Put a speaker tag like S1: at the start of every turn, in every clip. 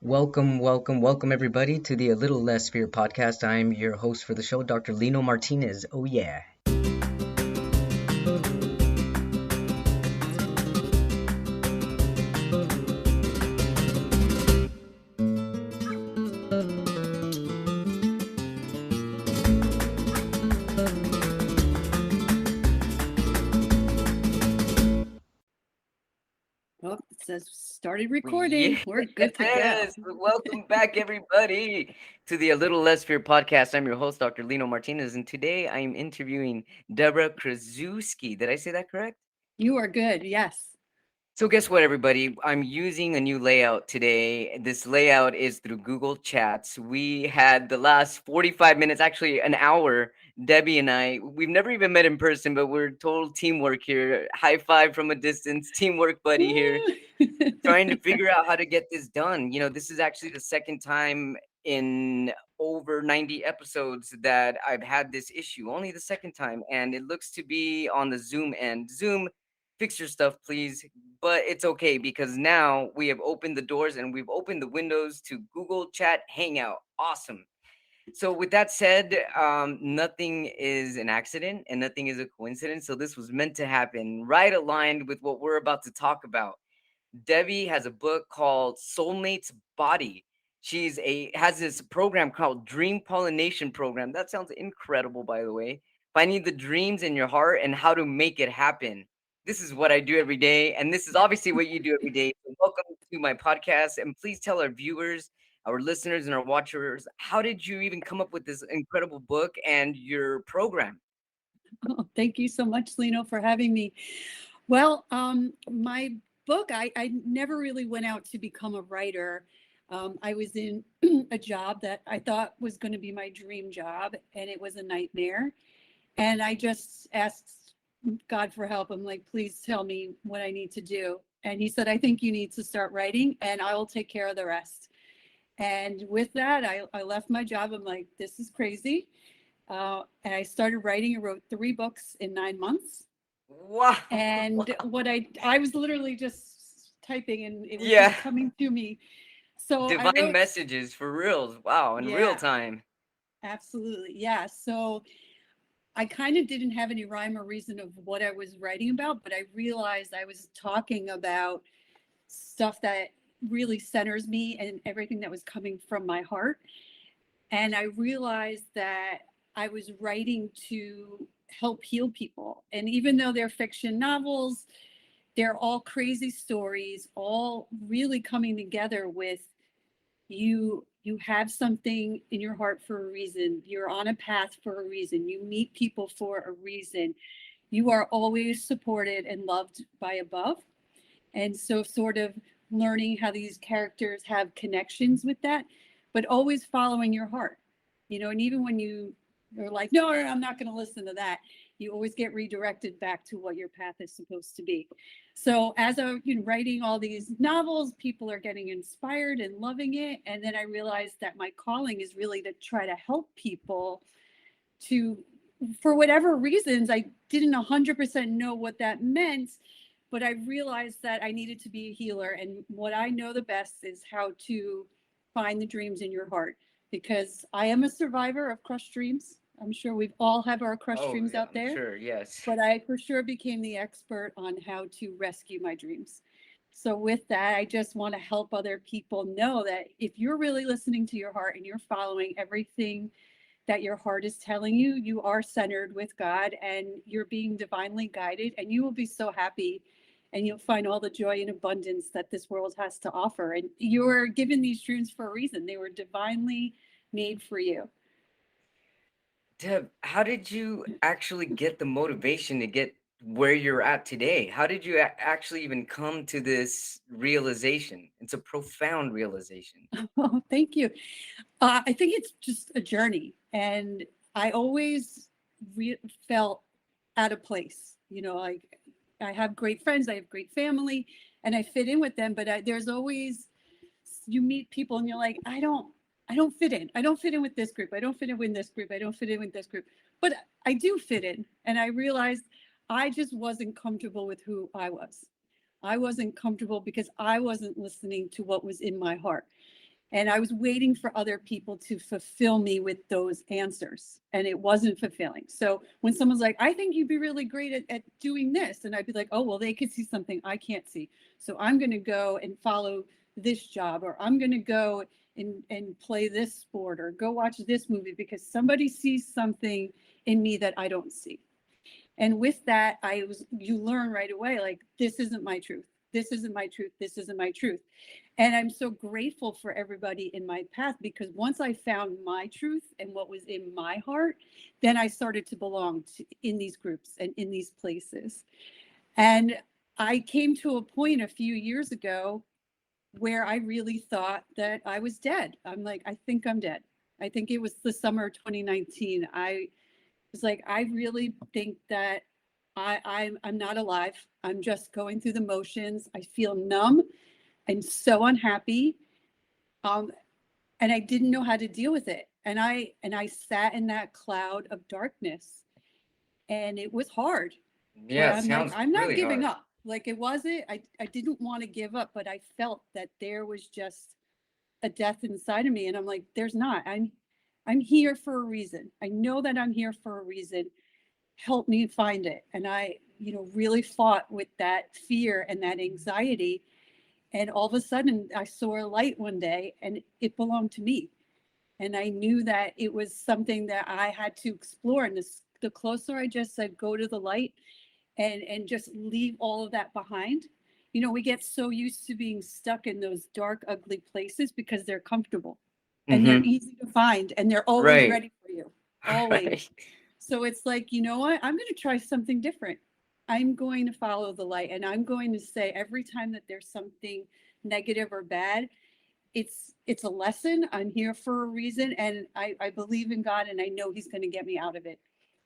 S1: Welcome everybody to the A Little Less Fear podcast. I'm your host for the show, Dr. Lino Martinez. Oh yeah.
S2: Well, it says started recording. We're good to go.
S1: Yes, welcome back everybody to the A Little Less Fear podcast. I'm your host, Dr. Lino Martinez, and today I'm interviewing Debby Kruszewski. Did I say that correct?
S2: You are good. Yes.
S1: So guess what, everybody? I'm using a new layout today. This layout is through Google Chats. We had the last 45 minutes, actually an hour, Debby and I. We've never even met in person, but we're total teamwork here. High five from a distance, teamwork buddy here, trying to figure out how to get this done. This is actually the second time in over 90 episodes that I've had this issue. Only the second time, and it looks to be on the Zoom end. Zoom, fix your stuff, please. But it's okay because now we have opened the doors and we've opened the windows to Google Chat Hangout. Awesome. So with that said, nothing is an accident and nothing is a coincidence. So this was meant to happen, right aligned with what we're about to talk about. Debby has a book called Soulmate's Body. Has this program called Dream Pollination Program. That sounds incredible, by the way. Finding the dreams in your heart and how to make it happen. This is what I do every day, and this is obviously what you do every day. So welcome to my podcast, and please tell our viewers, our listeners, and our watchers, how did you even come up with this incredible book and your program?
S2: Oh, thank you so much, Lino, for having me. Well, my book, I never really went out to become a writer. I was in a job that I thought was going to be my dream job, and it was a nightmare. And I just asked God for help. I'm like, please tell me what I need to do. And he said, I think you need to start writing, and I will take care of the rest. And with that, I left my job. I'm like, this is crazy. And I started writing. I wrote 3 books in 9 months.
S1: Wow.
S2: And what I was literally just typing and it was
S1: Yeah.
S2: just coming to me. So I
S1: Divine
S2: wrote,
S1: messages for reals. Wow, in real
S2: yeah,
S1: time.
S2: absolutely. Yeah. So I kind of didn't have any rhyme or reason of what I was writing about, but I realized I was talking about stuff that really centers me and everything that was coming from my heart. And I realized that I was writing to help heal people. And even though they're fiction novels, they're all crazy stories, all really coming together with you have something in your heart for a reason. You're on a path for a reason. You meet people for a reason. You are always supported and loved by above. And so sort of learning how these characters have connections with that, but always following your heart. And even when you are like, no, I'm not going to listen to that, you always get redirected back to what your path is supposed to be. So as I'm writing all these novels, people are getting inspired and loving it. And then I realized that my calling is really to try to help people to, for whatever reasons, I didn't 100% know what that meant, but I realized that I needed to be a healer. And what I know the best is how to find the dreams in your heart, because I am a survivor of crushed dreams. I'm sure we've all have our crushed
S1: Oh,
S2: dreams
S1: yeah,
S2: out
S1: I'm
S2: there,
S1: sure. Yes.
S2: but I for sure became the expert on how to rescue my dreams. So with that, I just want to help other people know that if you're really listening to your heart and you're following everything that your heart is telling you, you are centered with God and you're being divinely guided, and you will be so happy and you'll find all the joy and abundance that this world has to offer. And you're given these dreams for a reason. They were divinely made for you.
S1: Deb, how did you actually get the motivation to get where you're at today? How did you actually even come to this realization? It's a profound realization.
S2: Oh, thank you. I think it's just a journey. And I always felt out of place. Like I have great friends, I have great family, and I fit in with them. But there's always, you meet people and you're like, I don't fit in. I don't fit in with this group. I don't fit in with this group. I don't fit in with this group. But I do fit in. And I realized I just wasn't comfortable with who I was. I wasn't comfortable because I wasn't listening to what was in my heart. And I was waiting for other people to fulfill me with those answers, and it wasn't fulfilling. So when someone's like, I think you'd be really great at doing this, and I'd be like, oh, well, they could see something I can't see. So I'm going to go and follow this job, or I'm going to go and play this sport, or go watch this movie because somebody sees something in me that I don't see. And with that, you learn right away, like, this isn't my truth. This isn't my truth. This isn't my truth. And I'm so grateful for everybody in my path, because once I found my truth and what was in my heart, then I started to belong in these groups and in these places. And I came to a point a few years ago where I really thought that I was dead. I'm like, I think I'm dead. I think it was the summer of 2019. I was like, I really think that I'm not alive. I'm just going through the motions. I feel numb. I'm so unhappy. And I didn't know how to deal with it. And I sat in that cloud of darkness, and it was hard. But
S1: Yeah, it
S2: I'm like,
S1: sounds
S2: I'm not
S1: really
S2: giving
S1: hard.
S2: up. Like, it wasn't, I didn't want to give up, but I felt that there was just a death inside of me. And I'm like, there's not. I'm here for a reason. I know that I'm here for a reason. Help me find it. And I, really fought with that fear and that anxiety. And all of a sudden I saw a light one day, and it belonged to me. And I knew that it was something that I had to explore. And the closer I just said, go to the light, and just leave all of that behind. We get so used to being stuck in those dark, ugly places because they're comfortable and they're
S1: Mm-hmm.
S2: easy to find, and they're always
S1: Right.
S2: ready for you, always.
S1: Right.
S2: So it's like, you know what? I'm going to try something different. I'm going to follow the light, and I'm going to say, every time that there's something negative or bad, it's a lesson. I'm here for a reason, and I believe in God, and I know He's going to get me out of it,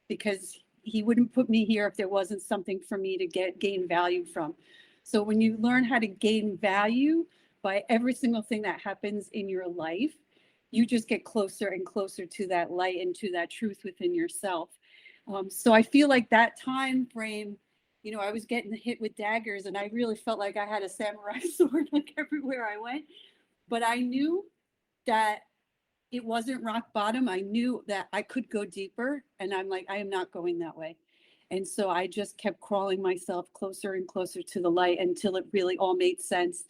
S2: because He wouldn't put me here if there wasn't something for me to gain value from. So when you learn how to gain value by every single thing that happens in your life, you just get closer and closer to that light and to that truth within yourself. So I feel like that time frame, I was getting hit with daggers, and I really felt like I had a samurai sword like everywhere I went. But I knew that it wasn't rock bottom. I knew that I could go deeper, and I'm like, I am not going that way. And so I just kept crawling myself closer and closer to the light until it really all made sense.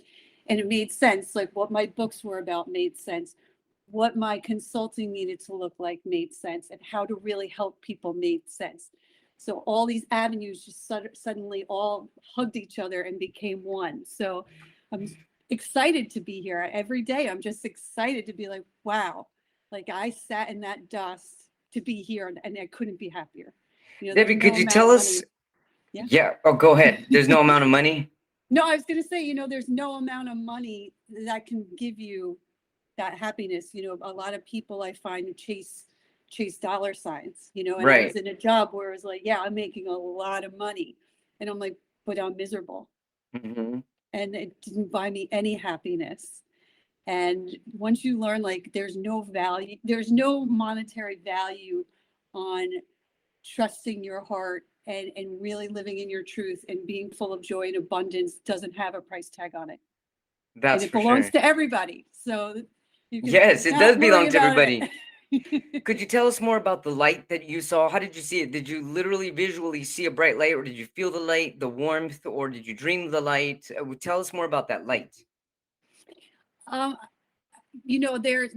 S2: And it made sense, like what my books were about made sense, what my consulting needed to look like made sense, and how to really help people made sense. So all these avenues just suddenly all hugged each other and became one. So I'm excited to be here every day. I'm just excited to be like, wow, like I sat in that dust to be here, and I couldn't be happier. There's
S1: Debbie, could
S2: no
S1: you
S2: amount
S1: tell
S2: of
S1: us?
S2: money. Yeah.
S1: Yeah. Oh, go ahead. There's no amount of money.
S2: No, I was going to say, there's no amount of money that can give you that happiness. A lot of people I find chase dollar signs, and I was
S1: Right.
S2: in a job where it was like, yeah, I'm making a lot of money. And I'm like, but I'm miserable.
S1: Mm-hmm.
S2: And it didn't buy me any happiness. And once you learn, like, there's no value, there's no monetary value on trusting your heart, and really living in your truth and being full of joy and abundance, doesn't have a price tag on it. And
S1: That's
S2: it
S1: for
S2: belongs
S1: sure.
S2: to everybody. So you can
S1: Yes, it
S2: not
S1: does
S2: worry
S1: belong to
S2: about
S1: everybody.
S2: it.
S1: Could you tell us more about the light that you saw? How did you see it? Did you literally visually see a bright light, or did you feel the light, the warmth, or did you dream the light? Tell us more about that light.
S2: um, there,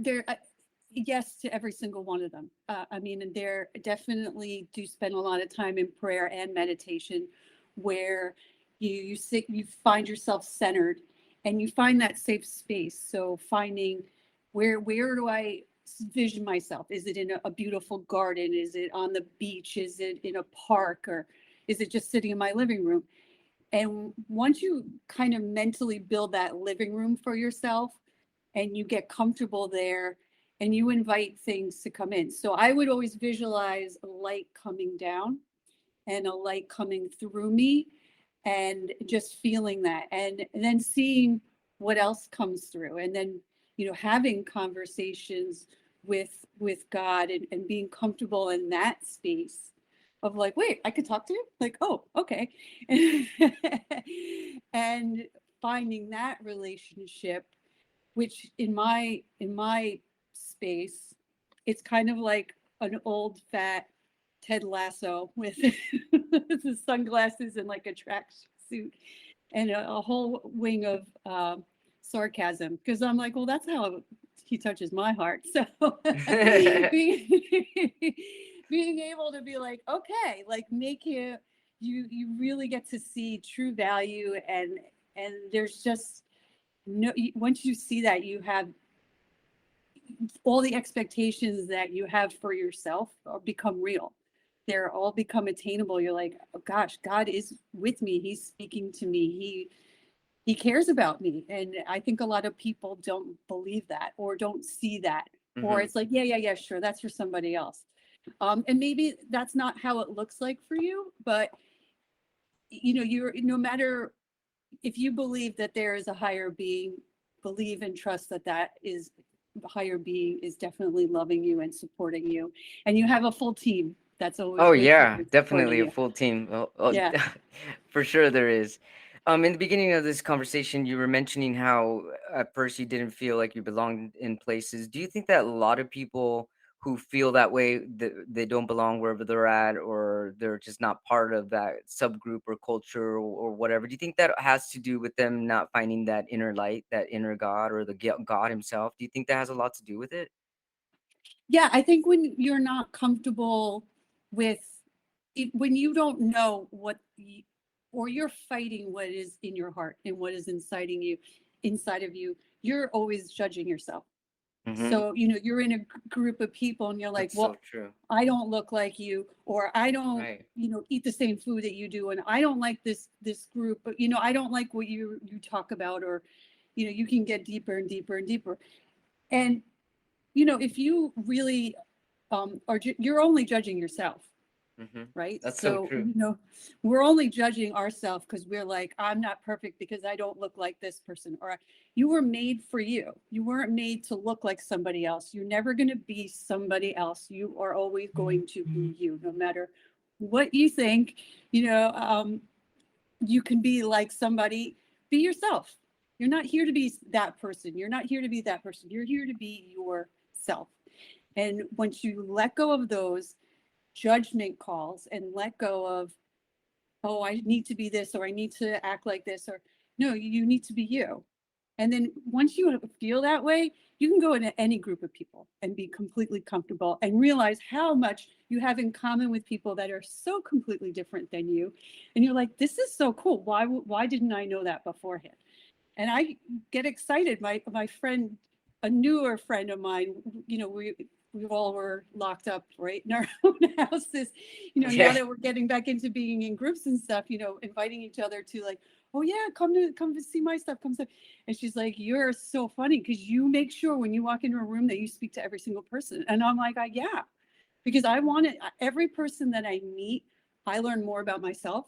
S2: yes to every single one of them. I mean, and there definitely do spend a lot of time in prayer and meditation, where you sit, you find yourself centered, and you find that safe space. So finding where do I vision myself? Is it in a beautiful garden? Is it on the beach? Is it in a park? Or is it just sitting in my living room? And once you kind of mentally build that living room for yourself, and you get comfortable there, and you invite things to come in. So I would always visualize a light coming down and a light coming through me, and just feeling that, and then seeing what else comes through, and then having conversations with God, and being comfortable in that space of like, wait, I could talk to you, like, oh, okay. And finding that relationship, which in my space, it's kind of like an old fat Ted Lasso with the sunglasses and like a track suit and a whole wing of sarcasm. Because I'm like, well, that's how he touches my heart. So being, being able to be like, okay, like make it, you really get to see true value, and there's just no, once you see that, you have all the expectations that you have for yourself become real. They're all become attainable. You're like, oh gosh, God is with me. He's speaking to me. He cares about me. And I think a lot of people don't believe that or don't see that. Or
S1: Hmm.
S2: it's like, yeah, yeah, yeah, sure, that's for somebody else. And maybe that's not how it looks like for you, but you're, no matter, if you believe that there is a higher being, believe and trust that that is, the higher being is definitely loving you and supporting you, and you have a full team that's always
S1: Oh
S2: with you
S1: yeah,
S2: and
S1: definitely
S2: supporting
S1: a
S2: you.
S1: full team. Oh,
S2: Yeah.
S1: for sure there is. In the beginning of this conversation, you were mentioning how at first you didn't feel like you belonged in places. Do you think that a lot of people who feel that way, that they don't belong wherever they're at, or they're just not part of that subgroup or culture, or whatever? Do you think that has to do with them not finding that inner light, that inner God, or the God himself? Do you think that has a lot to do with it?
S2: Yeah, I think when you're not comfortable with it, when you don't know or you're fighting what is in your heart and what is inside of you, you're always judging yourself.
S1: Hmm.
S2: So, you're in a group of people and you're like,
S1: That's so
S2: well,
S1: true.
S2: I don't look like you, or I don't,
S1: Right.
S2: eat the same food that you do, and I don't like this group, but I don't like what you talk about, or you can get deeper and deeper and deeper. And if you really you're only judging yourself,
S1: Hmm.
S2: right?
S1: That's so
S2: So,
S1: true.
S2: we're only judging ourselves because we're like, I'm not perfect because I don't look like this person. Or you were made for you. You weren't made to look like somebody else. You're never going to be somebody else. You are always going to be you, no matter what you think. You know, um, you can be like somebody, be yourself. You're not here to be that person. You're not here to be that person. You're here to be yourself. And once you let go of those judgment calls and let go of, oh, I need to be this, or I need to act like this, or no, you need to be you. And then once you feel that way, you can go into any group of people and be completely comfortable and realize how much you have in common with people that are so completely different than you. And you're like, this is so cool. Why didn't I know that beforehand? And I get excited. My friend, a newer friend of mine, we all were locked up right in our own houses. Now
S1: Yeah.
S2: that we're getting back into being in groups and stuff, inviting each other to like, oh yeah, come to see my stuff, come to. And she's like, you're so funny because you make sure when you walk into a room that you speak to every single person. And I'm like, yeah, because I want it. Every person that I meet, I learn more about myself.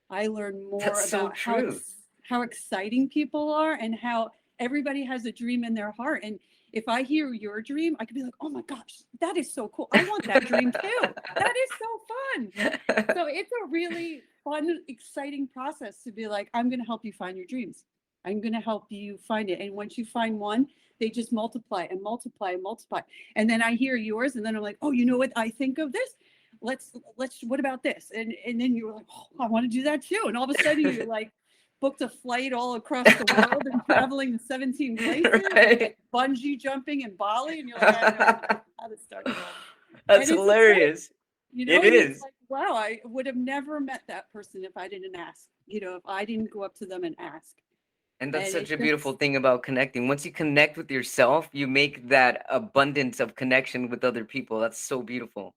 S2: I learn
S1: That's
S2: more
S1: so
S2: about
S1: true.
S2: how exciting people are and how everybody has a dream in their heart. And if I hear your dream, I could be like, oh my gosh, that is so cool. I want that dream too. That is so fun. So it's a really fun, exciting process to be like, I'm going to help you find your dreams. I'm going to help you find it. And once you find one, they just multiply and multiply and multiply. And then I hear yours, and then I'm like, oh, you know what? I think of this. Let's. What about this? And then you're like, oh, I want to do that too. And all of a sudden, you're like, booked a flight all across the world and traveling to 17 places and
S1: Right.
S2: like bungee jumping in Bali. And you're like, I have no idea how to start.
S1: That's
S2: And it's exciting,
S1: hilarious. It
S2: and it's
S1: is.
S2: like, wow, I would have never met that person if I didn't ask, if I didn't go up to them and ask.
S1: And that's
S2: And
S1: such
S2: it's
S1: a beautiful
S2: just,
S1: thing about connecting. Once you connect with yourself, you make that abundance of connection with other people. That's so beautiful.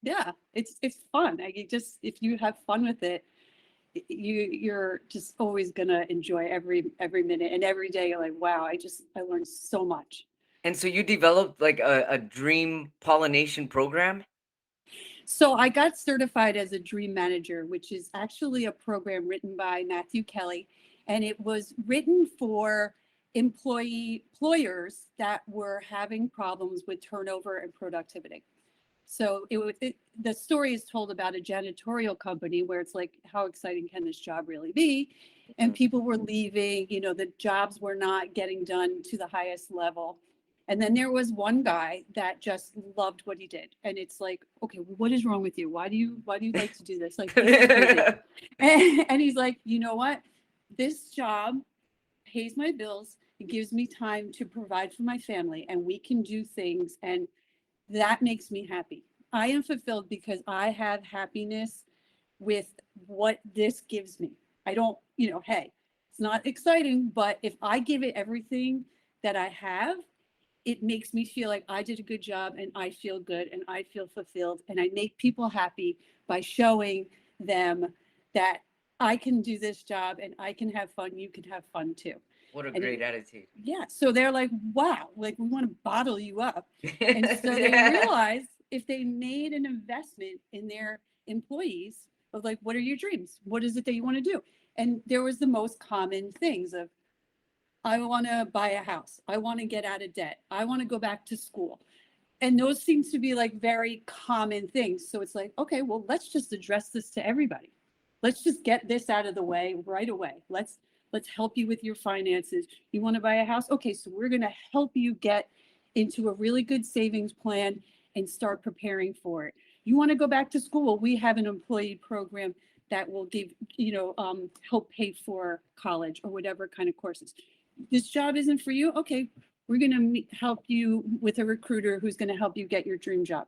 S2: yeah, it's fun. If you have fun with it, you're just always gonna enjoy every minute and every day. You're like, wow, I learned so much.
S1: And so you developed like a dream pollination program?
S2: So I got certified as a dream manager, which is actually a program written by Matthew Kelly, and it was written for employers that were having problems with turnover and productivity. So the story is told about a janitorial company where it's like, how exciting can this job really be? and people were leaving, the jobs were not getting done to the highest level. And then there was one guy that just loved what he did. And it's like, okay, what is wrong with you? Why do you like to do this? Like, this is crazy. And he's like, you know what? This job pays my bills. It gives me time to provide for my family, and we can do things. And that makes me happy. I am fulfilled because I have happiness with what this gives me. I don't, hey, it's not exciting, but if I give it everything that I have, it makes me feel like I did a good job, and I feel good, and I feel fulfilled, and I make people happy by showing them that I can do this job and I can have fun. You can have fun too.
S1: What a
S2: And
S1: great attitude.
S2: yeah, so they're like, wow, like we want to bottle you up. And so they realized if they made an investment in their employees of like, what are your dreams? What is it that you want to do? And there was the most common things of, I want to buy a house. I want to get out of debt. I want to go back to school. And those seems to be like very common things. So it's like, okay, well, let's just address this to everybody. Let's just get this out of the way right away. Let's help you with your finances. You want to buy a house? Okay, so we're going to help you get into a really good savings plan and start preparing for it. You want to go back to school? We have an employee program that will give, help pay for college or whatever kind of courses. This job isn't for you? Okay, we're going to help you with a recruiter who's going to help you get your dream job.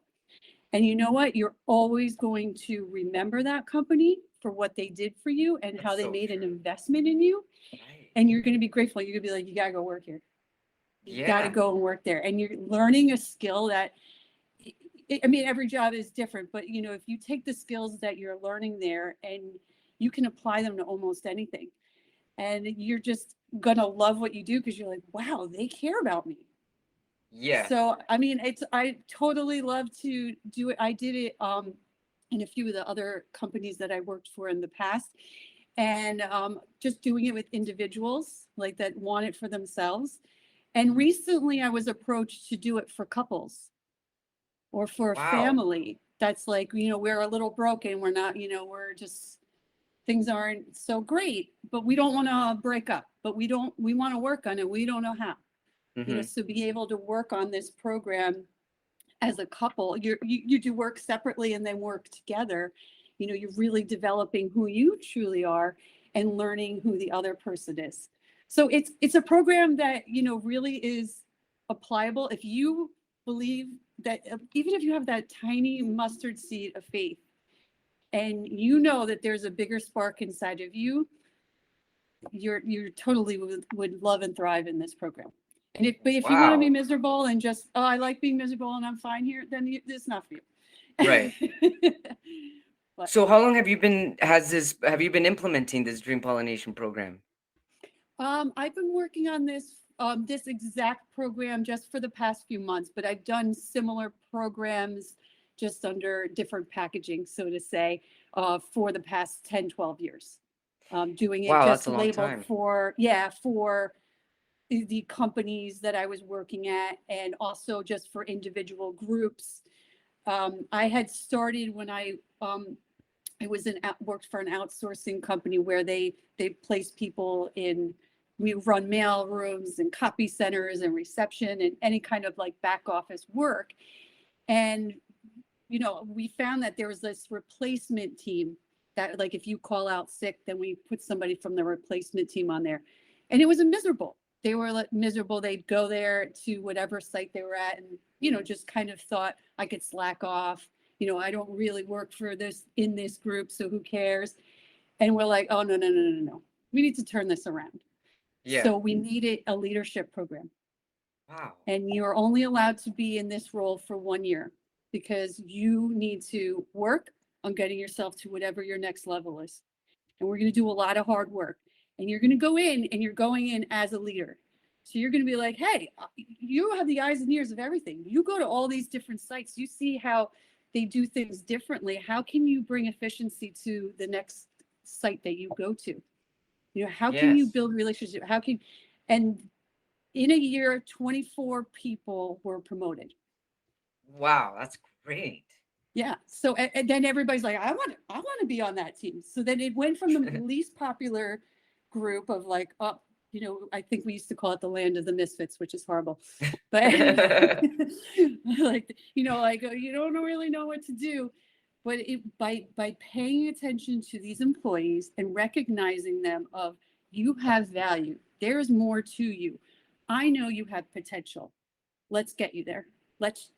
S2: And you know what? You're always going to remember that company for what they did for you and how they made an investment in you.
S1: Right.
S2: And you're going to be grateful. You're going to be like, you got to go work here. You got to
S1: Yeah.
S2: go and work there. And you're learning a skill that, I mean, every job is different, but if you take the skills that you're learning there and you can apply them to almost anything, and you're just going to love what you do because you're like, wow, they care about me.
S1: Yeah.
S2: So, I mean, I totally love to do it. I did it in a few of the other companies that I worked for in the past, and just doing it with individuals like that want it for themselves. And recently I was approached to do it for couples or for a
S1: Wow.
S2: family that's like, we're a little broken. We're not, we're just, things aren't so great, but we don't want to break up, but we want to work on it. We don't know how.
S1: Hmm.
S2: So be able to work on this program as a couple, you do work separately and then work together. You're really developing who you truly are and learning who the other person is. So it's a program that really is applicable if you believe that, even if you have that tiny mustard seed of faith and that there's a bigger spark inside of you, you're totally would love and thrive in this program. And if you want to be
S1: Wow.
S2: miserable and just, oh, I like being miserable and I'm fine here, then it's not for
S1: Right.
S2: you. But
S1: So how long have you been implementing this dream pollination program?
S2: I've been working on this exact program just for the past few months, but I've done similar programs just under different packaging, so to say, for the past 10, 12 years. Doing it
S1: Wow, that's
S2: just
S1: a long
S2: labeled
S1: time.
S2: for the companies that I was working at, and also just for individual groups. I had started when I was worked for an outsourcing company where they place people in. We run mail rooms and copy centers and reception and any kind of like back office work. And we found that there was this replacement team that, like, if you call out sick, then we put somebody from the replacement team on there. And it was miserable. They were like miserable. They'd go there to whatever site they were at and, just kind of thought I could slack off. I don't really work for this in this group, so who cares? And we're like, oh, no, no, no, no, no. We need to turn this around.
S1: Yeah.
S2: So we needed a leadership program.
S1: Wow.
S2: And you're only allowed to be in this role for 1 year because you need to work on getting yourself to whatever your next level is. And we're going to do a lot of hard work. And you're going to go in and you're going in as a leader. So you're going to be like, hey, you have the eyes and ears of everything. You go to all these different sites. You see how they do things differently. How can you bring efficiency to the next site that you go to? How can you
S1: Yes.
S2: build relationship? And in a year, 24 people were promoted.
S1: Wow, that's great.
S2: Yeah. So and then everybody's like, I want to be on that team. So then it went from the least popular group of like, oh, I think we used to call it the land of the misfits, which is horrible. But like, like you don't really know what to do. But by paying attention to these employees and recognizing them of you have value, there is more to you. I know you have potential. Let's get you there. Let's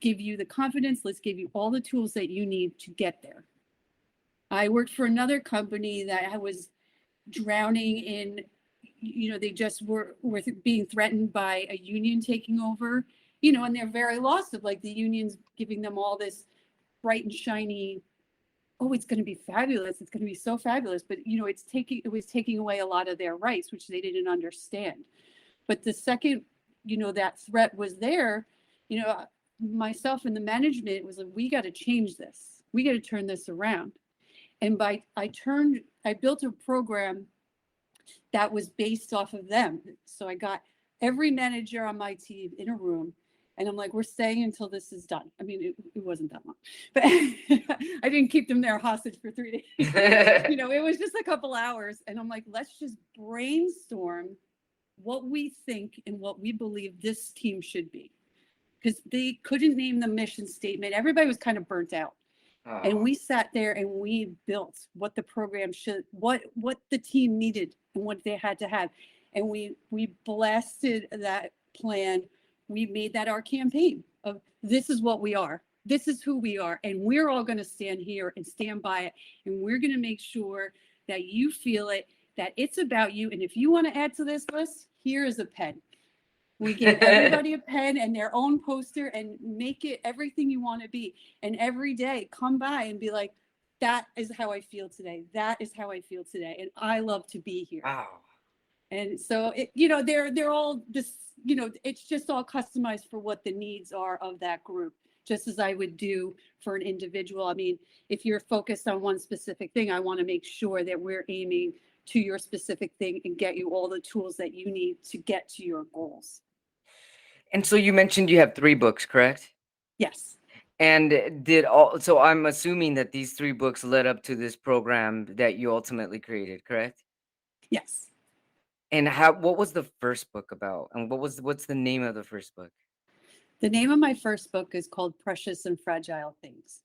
S2: give you the confidence. Let's give you all the tools that you need to get there. I worked for another company that was drowning in, they just were being threatened by a union taking over, and they're very lost of like the unions giving them all this bright and shiny, oh, it's going to be fabulous. It's going to be so fabulous. But, it was taking away a lot of their rights, which they didn't understand. But the second, that threat was there, myself and the management was like, we got to change this. We got to turn this around. And I built a program that was based off of them. So I got every manager on my team in a room, and I'm like, we're staying until this is done. I mean, it wasn't that long, but I didn't keep them there hostage for 3 days. It was just a couple hours. And I'm like, let's just brainstorm what we think and what we believe this team should be. Because they couldn't name the mission statement. Everybody was kind of burnt out. Oh. And we sat there and we built what the program should, what the team needed and what they had to have. And we blasted that plan. We made that our campaign of this is what we are. This is who we are. And we're all going to stand here and stand by it. And we're going to make sure that you feel it, that it's about you. And if you want to add to this list, here is a pen. We gave everybody a pen and their own poster and make it everything you want to be. And every day come by and be like, that is how I feel today. That is how I feel today. And I love to be here.
S1: Wow.
S2: And so, they're all this, it's just all customized for what the needs are of that group, just as I would do for an individual. I mean, if you're focused on one specific thing, I want to make sure that we're aiming to your specific thing and get you all the tools that you need to get to your goals.
S1: And so you mentioned you have 3 books, correct?
S2: Yes.
S1: And so I'm assuming that these 3 books led up to this program that you ultimately created, correct?
S2: Yes.
S1: And what was the first book about? And what's the name of the first book?
S2: The name of my first book is called Precious and Fragile Things.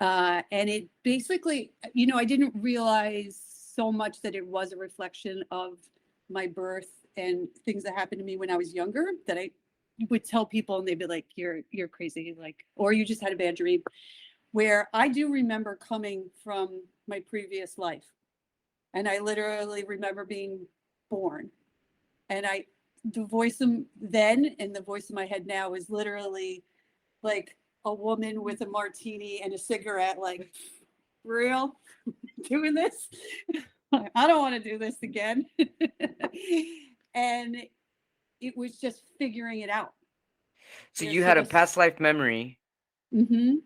S2: And it basically, I didn't realize so much that it was a reflection of my birth and things that happened to me when I was younger, that I would tell people and they'd be like, you're crazy, like, or you just had a bad dream. Where I do remember coming from my previous life. And I literally remember being born. And the voice of then and the voice in my head now is literally like a woman with a martini and a cigarette, like, real doing this? I don't want to do this again. And it was just figuring it out.
S1: So you had a past life memory.
S2: Mm-hmm.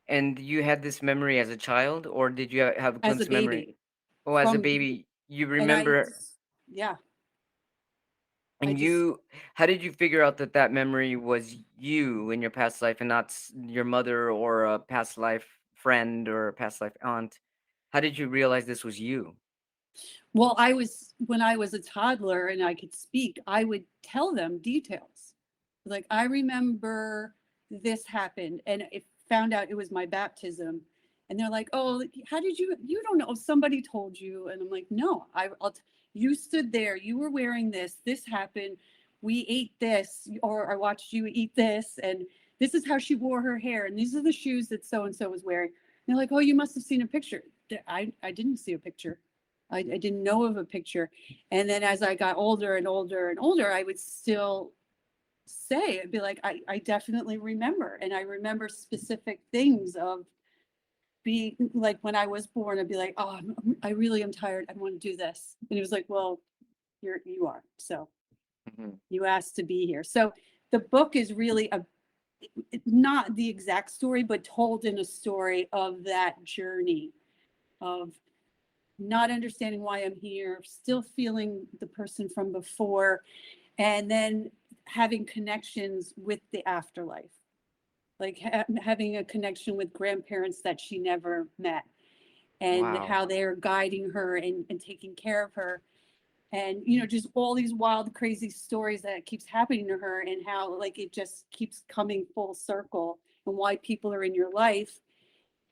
S1: And you had this memory as a child, or did you have a glimpse memory? Oh, as a baby, you remember?
S2: Yeah.
S1: And how did you figure out that memory was you in your past life and not your mother or a past life friend or a past life aunt? How did you realize this was you?
S2: Well, when I was a toddler and I could speak, I would tell them details. Like, I remember this happened, and it found out it was my baptism. And they're like, oh, how did you don't know, somebody told you. And I'm like, no, you stood there, you were wearing this happened, we ate this, or I watched you eat this, and this is how she wore her hair, and these are the shoes that so-and-so was wearing. And they're like, oh, you must have seen a picture. I didn't see a picture. I didn't know of a picture. And then as I got older and older and older, I would still say, I'd be like, I definitely remember. And I remember specific things of being like, when I was born, I'd be like, oh, I really am tired. I want to do this. And it was like, well, you are. So you asked to be here. So the book is really not the exact story, but told in a story of that journey of not understanding why I'm here, still feeling the person from before, and then having connections with the afterlife, like having a connection with grandparents that she never met, and how they're guiding her and taking care of her. And just all these wild, crazy stories that keeps happening to her, and how like it just keeps coming full circle, and why people are in your life.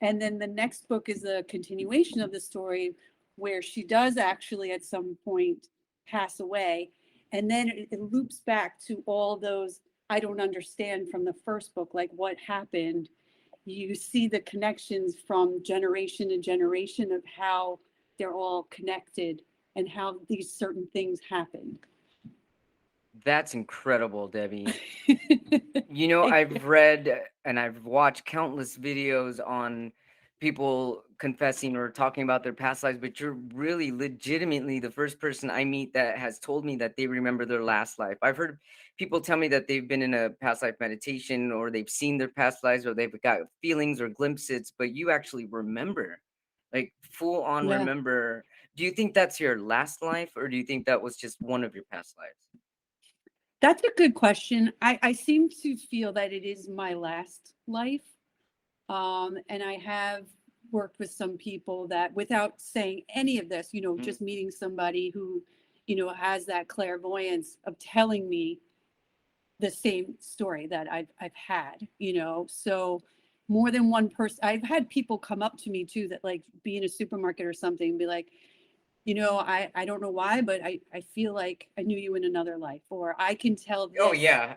S2: And then the next book is a continuation of the story, where she does actually at some point pass away. And then it loops back to all those I don't understand from the first book, like what happened. You see the connections from generation to generation of how they're all connected, and how these certain things happen.
S1: That's incredible, Debbie.
S2: Thank you.
S1: I've read and I've watched countless videos on people confessing or talking about their past lives, but you're really legitimately the first person I meet that has told me that they remember their last life. I've heard people tell me that they've been in a past life meditation, or they've seen their past lives, or they've got feelings or glimpses, but you actually remember, like full on
S2: Yeah.
S1: remember. Do you think that's your last life, or do you think that was just one of your past lives?
S2: That's a good question. I seem to feel that it is my last life. And I have worked with some people that, without saying any of this,
S1: Mm.
S2: just meeting somebody who, has that clairvoyance of telling me the same story that I've had, so more than one person. I've had people come up to me too, that like be in a supermarket or something and be like, I don't know why, but I feel like I knew you in another life, or I can tell
S1: Oh
S2: this.
S1: yeah,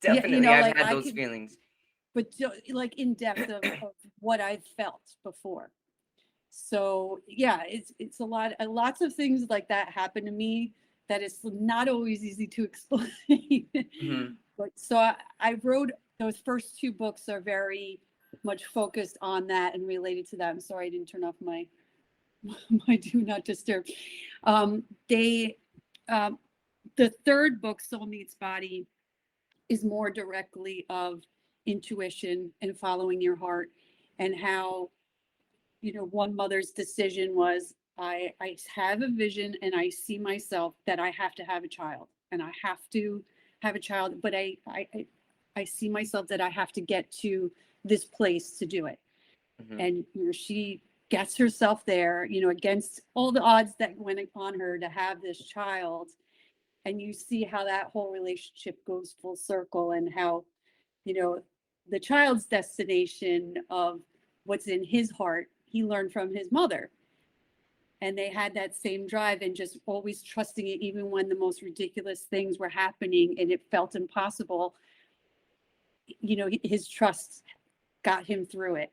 S2: Yeah,
S1: definitely. I've
S2: like
S1: had
S2: I
S1: those
S2: could,
S1: feelings.
S2: but like in depth of what I've felt before. So yeah, it's a lot, lots of things like that happen to me that is not always easy to explain.
S1: Mhm.
S2: But so I wrote those first two books are very much focused on that and related to that. I'm sorry I didn't turn off my my do not disturb. They the third book, Soul Meets Body, is more directly of intuition and following your heart, and how one mother's decision was, I have a vision and I see myself that I have to have a child, and I have to have a child, but I see myself that I have to get to this place to do it.
S1: Mhm.
S2: And she gets herself there, against all the odds that went on her to have this child. And you see how that whole relationship goes full circle, and how you know the child's destination of what's in his heart he learned from his mother, and they had that same drive, and just always trusting it even when the most ridiculous things were happening and it felt impossible. His trust got him through it,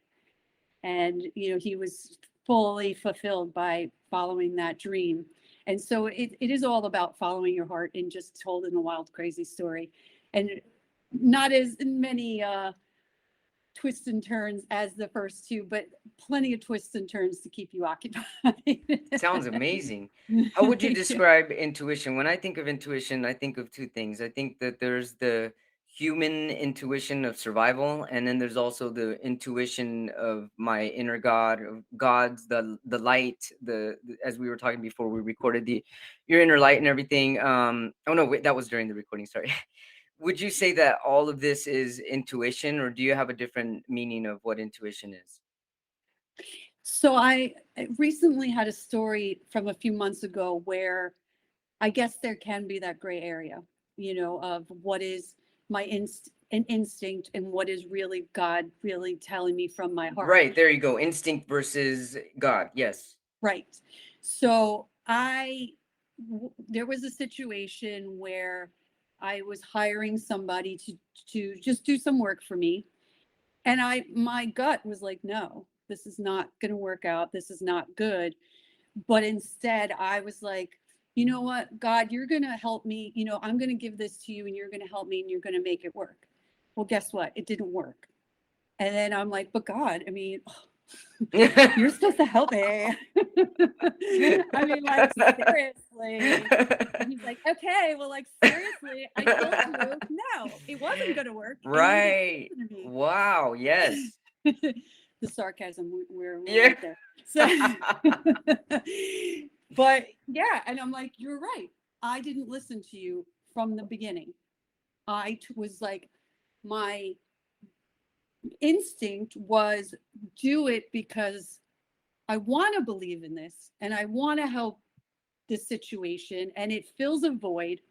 S2: and he was fully fulfilled by following that dream. And so it is all about following your heart, and just told in a wild, crazy story, and not as many twists and turns as the first two, but plenty of twists and turns to keep you occupied.
S1: Sounds amazing. How would you describe intuition? When I think of intuition, I think of two things. I think that there's the human intuition of survival, and then there's also the intuition of my inner God, of God's the light, as we were talking before we recorded, the your inner light and everything. Oh no, wait, that was during the recording. Sorry. Would you say that all of this is intuition, or do you have a different meaning of what intuition is?
S2: So I recently had a story from a few months ago where I guess there can be that gray area, of what is my an instinct, and what is really God really telling me from my heart.
S1: Right, there you go. Instinct versus God. Yes.
S2: Right. So there was a situation where I was hiring somebody to just do some work for me, and my gut was like, no, this is not going to work out. This is not good. But instead, I was like, you know what, God, you're going to help me. I'm going to give this to you, and you're going to help me, and you're going to make it work. Well, guess what? It didn't work. And then I'm like, but God, I mean, you're supposed to help me. I mean, like, seriously. And he's like, okay, well, like, seriously, I told you, no, it wasn't going to work, and you didn't
S1: Right.
S2: listen to me.
S1: Wow, yes.
S2: The sarcasm, we're
S1: Yeah.
S2: right there. So, but yeah, and I'm like, you're right. I didn't listen to you from the beginning. Was like, my instinct was do it because I want to believe in this, and I want to help this situation and it fills a void,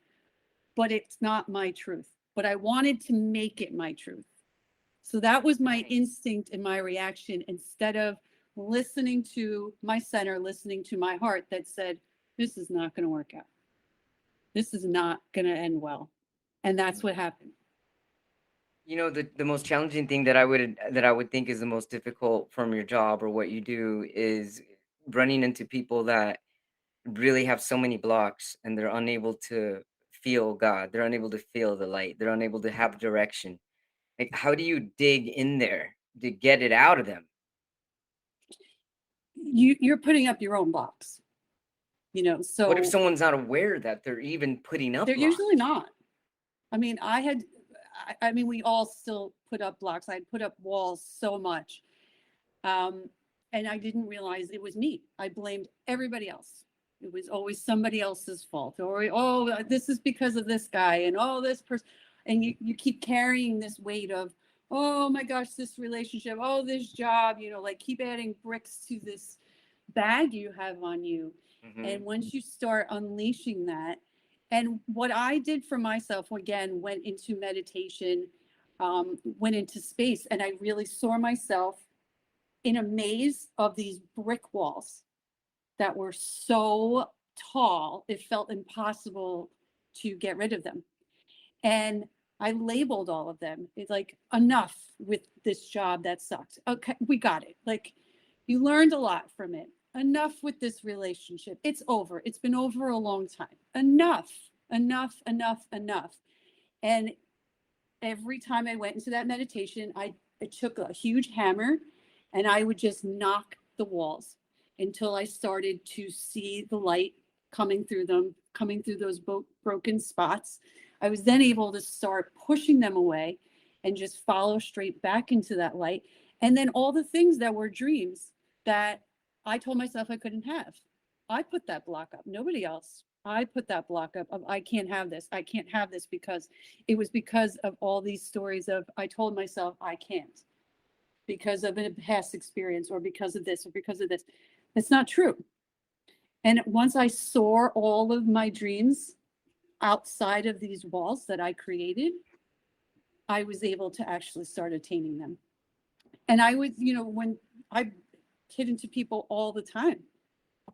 S2: but it's not my truth. But I wanted to make it my truth. So that was my instinct and my reaction, instead of listening to my center, listening to my heart that said, this is not going to work out. This is not going to end well. And that's what happened.
S1: You know, the most challenging thing that I would think is the most difficult from your job or what you do is running into people that really have so many blocks and they're unable to feel God. They're unable to feel the light. They're unable to have direction. Like, how do you dig in there to get it out of them?
S2: You're putting up your own blocks,
S1: What if
S2: so
S1: someone's not aware that they're even putting up
S2: they're usually
S1: blocks?
S2: not. I mean, I mean, we all still put up blocks. I put up walls so much. Um, and I didn't realize it was me. I blamed everybody else. It was always somebody else's fault. Or, oh, this is because of this guy, and oh, this person. And you keep carrying this weight of, oh my gosh, this relationship, oh, this job, like keep adding bricks to this bag you have on you. And once you start unleashing that, and what I did for myself, again, went into meditation, went into space, and I really saw myself in a maze of these brick walls that were so tall, it felt impossible to get rid of them. And I labeled all of them. It's like, enough with this job that sucks. Okay, we got it. Like, you learned a lot from it. Enough with this relationship. It's over. It's been over a long time. Enough, enough, enough, enough. And every time I went into that meditation, I took a huge hammer and I would just knock the walls until I started to see the light coming through them, coming through those broken spots. I was then able to start pushing them away and just follow straight back into that light. And then all the things that were dreams that I told myself I couldn't have, I put that block up, nobody else. I put that block up of, I can't have this. I can't have this, because it was because of all these stories of, I told myself I can't because of a past experience, or because of this, or because of this. It's not true. And once I saw all of my dreams outside of these walls that I created, I was able to actually start attaining them. And I would, when I kid into people all the time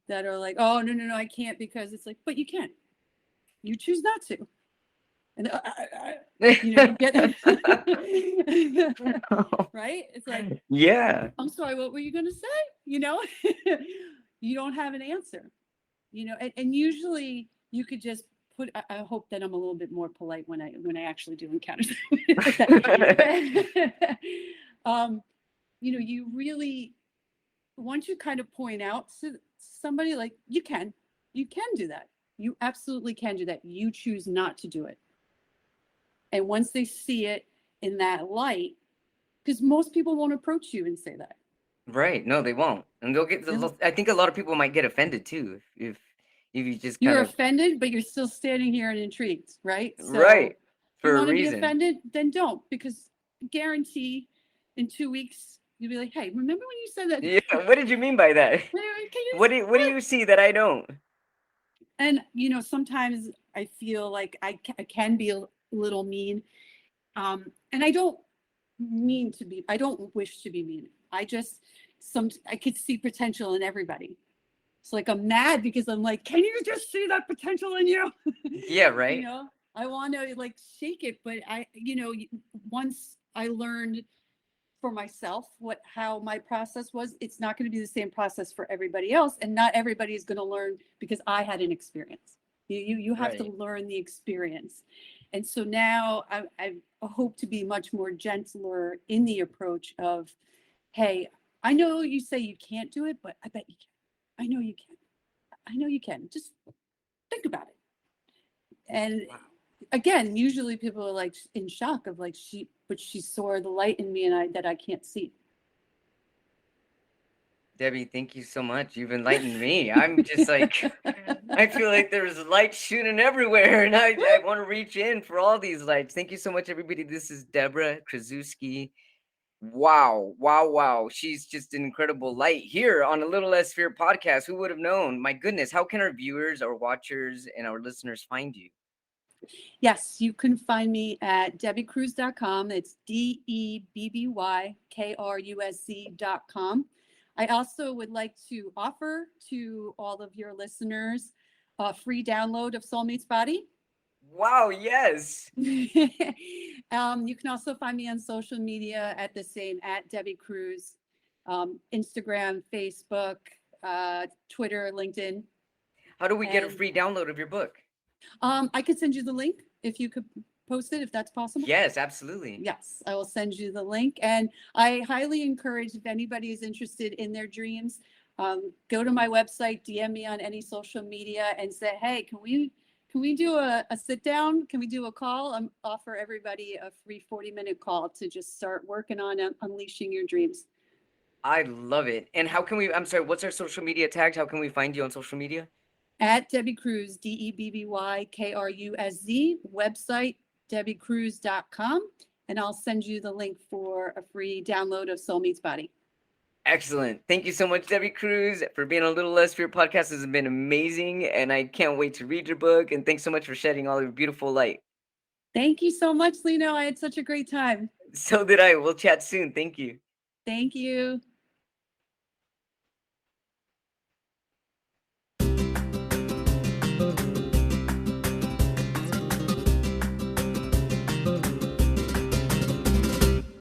S2: that are like, oh, no, I can't, because it's like, but you can. You choose not to. And you get right? It's like,
S1: Yeah.
S2: I'm sorry, what were you going to say? You don't have an answer, and usually you could just put, I hope that I'm a little bit more polite when I actually do encounter something like that. You really, once you kind of point out to somebody, like, you can do that. You absolutely can do that. You choose not to do it. And once they see it in that light, because most people won't approach you and say that.
S1: Right. No, they won't. And they'll get I think a lot of people might get offended too if you just
S2: You're
S1: kind of
S2: offended, but you're still standing here and intrigued, right? So
S1: right
S2: if you
S1: for a
S2: want to be
S1: reason.
S2: offended, then don't, because guarantee in 2 weeks you'll be like, hey, remember when you said that?
S1: Yeah, what did you mean by that?
S2: Can you
S1: What do you see that I don't?
S2: And sometimes I feel like I can be a little mean, and I don't mean to be. I don't wish to be mean. I could see potential in everybody. It's like I'm mad because I'm like, can you just see that potential in you?
S1: Yeah, right.
S2: I want to like shake it, but once I learned for myself how my process was, it's not going to be the same process for everybody else, and not everybody is going to learn because I had an experience. You have to learn the experience. And so now I hope to be much more gentler in the approach of, hey, I know you say you can't do it, but I bet you can. I know you can. I know you can. Just think about it. And again, usually people are like in shock of like, she saw the light in me and that I can't see.
S1: Debbie, thank you so much. You've enlightened me. I'm just like, I feel like there's light shooting everywhere, and I want to reach in for all these lights. Thank you so much, everybody. This is Deborah Kruszewski. Wow, wow, wow. She's just an incredible light here on a Little Less Fear podcast. Who would have known? My goodness, how can our viewers, our watchers, and our listeners find you?
S2: Yes, you can find me at debbykrusz.com. It's DEBBYKRUSZ.com. I also would like to offer to all of your listeners a free download of Soulmate's Body.
S1: Wow, yes.
S2: You can also find me on social media at the same, at Debby Krusz, Instagram, Facebook, Twitter, LinkedIn.
S1: How do we get a
S2: And
S1: free download of your book?
S2: I could send you the link if you could post it, if that's possible.
S1: Yes, absolutely.
S2: Yes, I will send you the link. And I highly encourage, if anybody is interested in their dreams, go to my website, DM me on any social media and say, hey, can we do a sit down? Can we do a call? Offer everybody a free 40-minute call to just start working on unleashing your dreams.
S1: I love it. And how can we, I'm sorry, what's our social media tags? How can we find you on social media?
S2: At Debby Krusz, DEBBYKRUSZ, website, debbykrusz.com. And I'll send you the link for a free download of Soulmate's Body.
S1: Excellent. Thank you so much, Debby Krusz, for being on a Little Less Fear podcast. This has been amazing, and I can't wait to read your book. And thanks so much for shedding all your beautiful light.
S2: Thank you so much, Lino. I had such a great time.
S1: So did I. We'll chat soon. Thank you.
S2: Thank you.